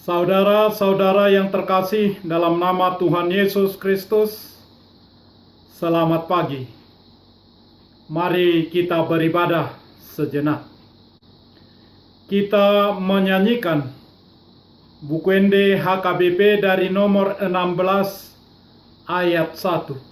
Saudara-saudara yang terkasih dalam nama Tuhan Yesus Kristus, selamat pagi. Mari kita beribadah sejenak. Kita menyanyikan Bukuende HKBP dari nomor 16 ayat 1.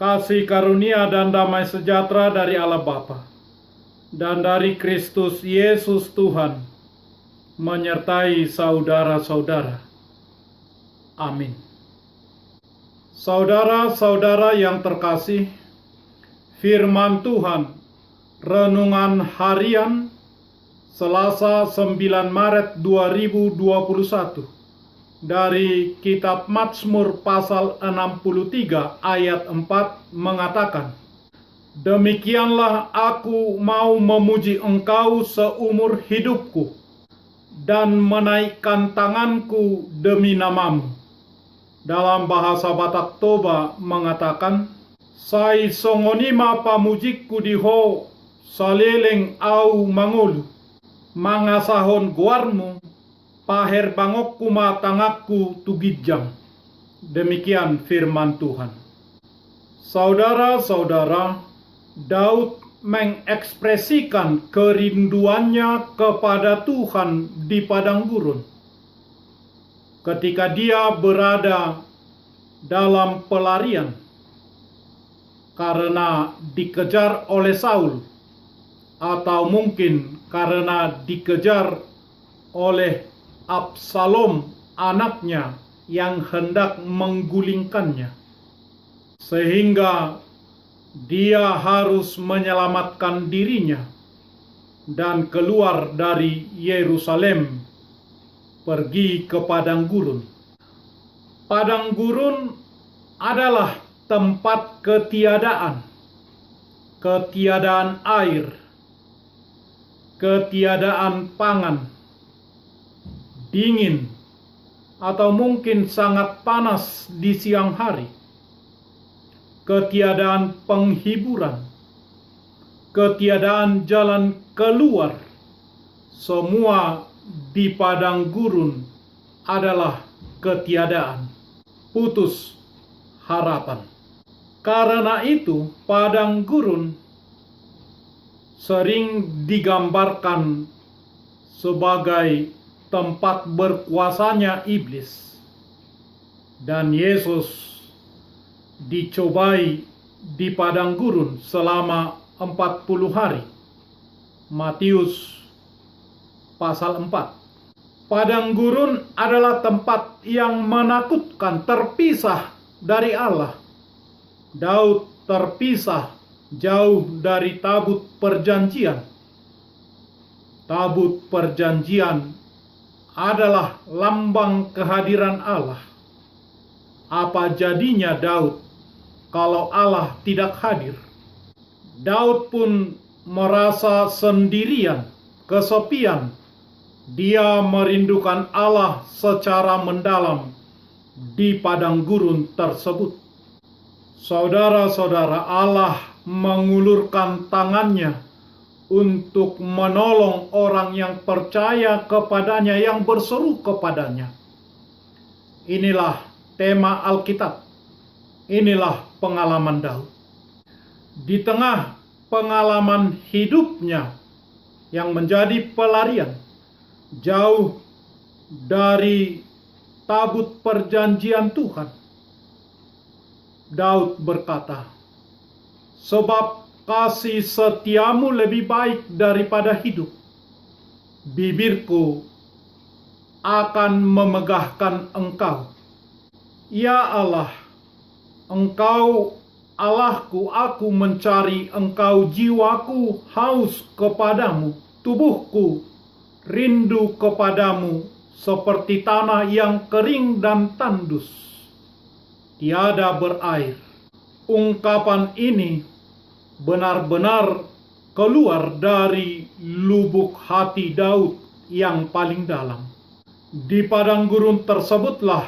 Kasih karunia dan damai sejahtera dari Allah Bapa dan dari Kristus Yesus Tuhan menyertai saudara-saudara. Amin. Saudara-saudara yang terkasih, firman Tuhan renungan harian Selasa 9 Maret 2021 dari kitab Mazmur pasal 63 ayat 4 mengatakan, "Demikianlah aku mau memuji Engkau seumur hidupku dan menaikkan tanganku demi namamu." Dalam bahasa Batak Toba mengatakan, "Sai songonima pamujikku diho saleleng au mangolu, mangasahon guarmu paher bangokku matangakku tugijang." Demikian firman Tuhan. Saudara-saudara, Daud mengekspresikan kerinduannya kepada Tuhan di padang gurun ketika dia berada dalam pelarian karena dikejar oleh Saul, atau mungkin karena dikejar oleh Absalom anaknya yang hendak menggulingkannya, sehingga dia harus menyelamatkan dirinya dan keluar dari Yerusalem pergi ke padang gurun. Padang gurun adalah tempat ketiadaan air, ketiadaan pangan, dingin, atau mungkin sangat panas di siang hari, ketiadaan penghiburan, ketiadaan jalan keluar. Semua di padang gurun adalah ketiadaan, putus harapan. Karena itu, padang gurun sering digambarkan sebagai tempat berkuasanya iblis, dan Yesus dicobai di padang gurun selama 40 hari. Matius pasal 4. Padang gurun adalah tempat yang menakutkan, terpisah dari Allah. Daud terpisah jauh dari tabut perjanjian. Tabut perjanjian adalah lambang kehadiran Allah. Apa jadinya Daud kalau Allah tidak hadir? Daud pun merasa sendirian, kesepian. Dia merindukan Allah secara mendalam di padang gurun tersebut. Saudara-saudara, Allah mengulurkan tangannya untuk menolong orang yang percaya kepadanya, yang berseru kepadanya. Inilah tema Alkitab. Inilah pengalaman Daud. Di tengah pengalaman hidupnya yang menjadi pelarian, jauh dari tabut perjanjian Tuhan, Daud berkata, "Sebab kasih setiamu lebih baik daripada hidup. Bibirku akan memegahkan engkau." Ya Allah, Engkau Allahku, aku mencari Engkau, jiwaku haus kepadamu, tubuhku rindu kepadamu, seperti tanah yang kering dan tandus, tiada berair. Ungkapan ini benar-benar keluar dari lubuk hati Daud yang paling dalam. Di padang gurun tersebutlah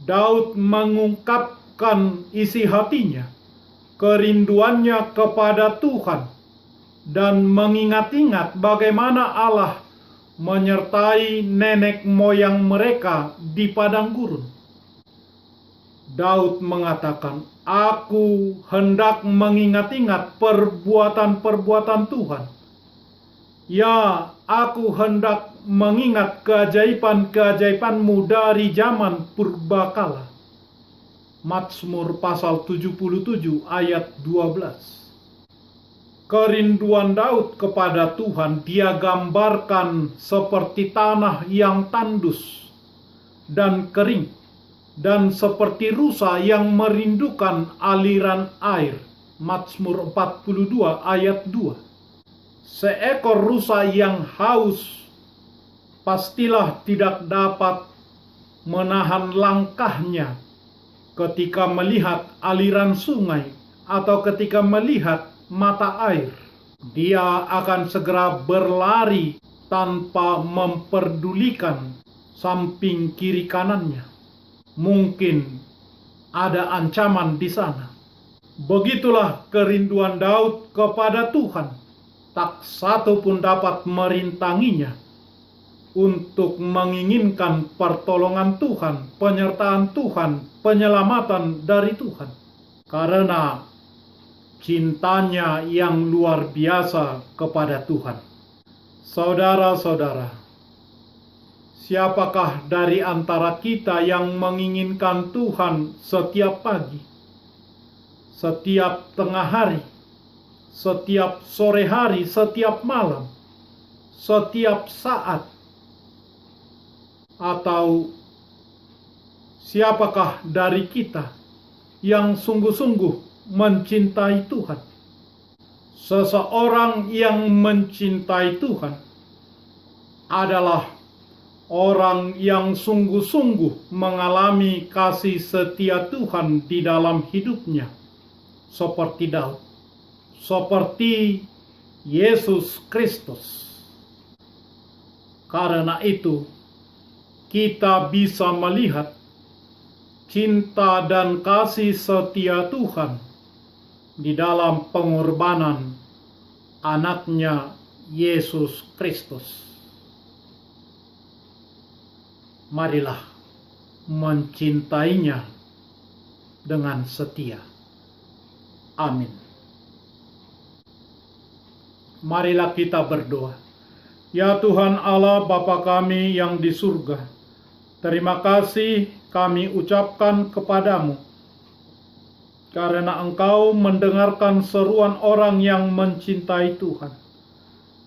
Daud mengungkapkan isi hatinya, kerinduannya kepada Tuhan, dan mengingat-ingat bagaimana Allah menyertai nenek moyang mereka di padang gurun. Daud mengatakan, "Aku hendak mengingat-ingat perbuatan-perbuatan Tuhan. Ya, aku hendak mengingat keajaiban-keajaiban-Mu dari zaman purbakala." Mazmur pasal 77 ayat 12. Kerinduan Daud kepada Tuhan dia gambarkan seperti tanah yang tandus dan kering, dan seperti rusa yang merindukan aliran air. Mazmur 42 ayat 2. Seekor rusa yang haus pastilah tidak dapat menahan langkahnya ketika melihat aliran sungai atau ketika melihat mata air. Dia akan segera berlari tanpa memperdulikan samping kiri kanannya. Mungkin ada ancaman di sana. Begitulah kerinduan Daud kepada Tuhan. Tak satu pun dapat merintanginya untuk menginginkan pertolongan Tuhan, penyertaan Tuhan, penyelamatan dari Tuhan. Karena cintanya yang luar biasa kepada Tuhan. Saudara-saudara, siapakah dari antara kita yang menginginkan Tuhan setiap pagi, setiap tengah hari, setiap sore hari, setiap malam, setiap saat? Atau siapakah dari kita yang sungguh-sungguh mencintai Tuhan? Seseorang yang mencintai Tuhan adalah orang yang sungguh-sungguh mengalami kasih setia Tuhan di dalam hidupnya, seperti Daud, seperti Yesus Kristus. Karena itu, kita bisa melihat cinta dan kasih setia Tuhan di dalam pengorbanan anaknya Yesus Kristus. Marilah mencintainya dengan setia. Amin. Marilah kita berdoa. Ya Tuhan Allah Bapa kami yang di surga, terima kasih kami ucapkan kepadamu karena Engkau mendengarkan seruan orang yang mencintai Tuhan.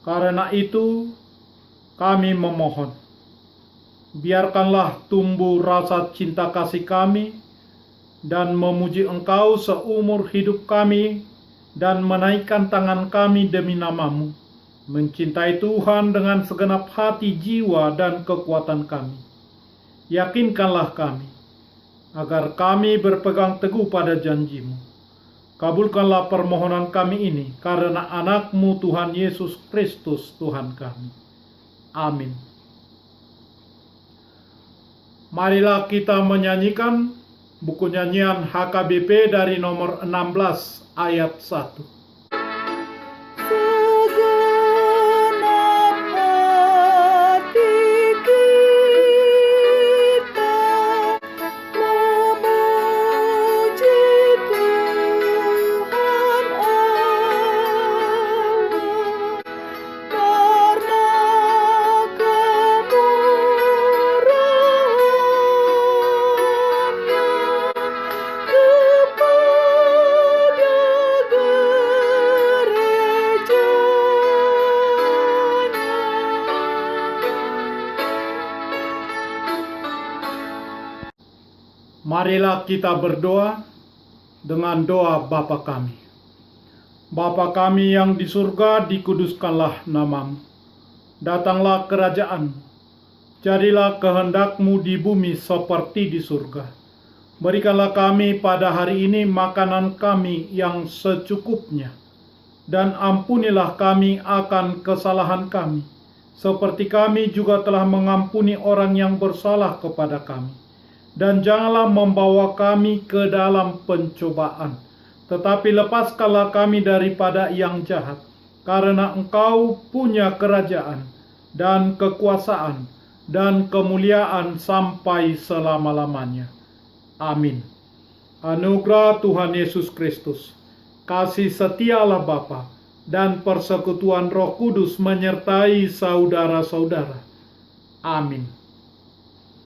Karena itu kami memohon, biarkanlah tumbuh rasa cinta kasih kami dan memuji Engkau seumur hidup kami, dan menaikkan tangan kami demi nama-Mu, mencintai Tuhan dengan segenap hati, jiwa, dan kekuatan kami. Yakinkanlah kami, agar kami berpegang teguh pada janji-Mu. Kabulkanlah permohonan kami ini, karena anak-Mu Tuhan Yesus Kristus Tuhan kami. Amin. Marilah kita menyanyikan buku nyanyian HKBP dari nomor 16 ayat 1. Marilah kita berdoa dengan doa Bapa kami. Bapa kami yang di surga, dikuduskanlah namamu. Datanglah kerajaan-Mu. Jadilah kehendak-Mu di bumi seperti di surga. Berikanlah kami pada hari ini makanan kami yang secukupnya. Dan ampunilah kami akan kesalahan kami, seperti kami juga telah mengampuni orang yang bersalah kepada kami. Dan janganlah membawa kami ke dalam pencobaan, tetapi lepaskanlah kami daripada yang jahat. Karena Engkau punya kerajaan, dan kekuasaan, dan kemuliaan sampai selama-lamanya. Amin. Anugerah Tuhan Yesus Kristus, kasih setia Allah Bapa, dan persekutuan Roh Kudus menyertai saudara-saudara. Amin.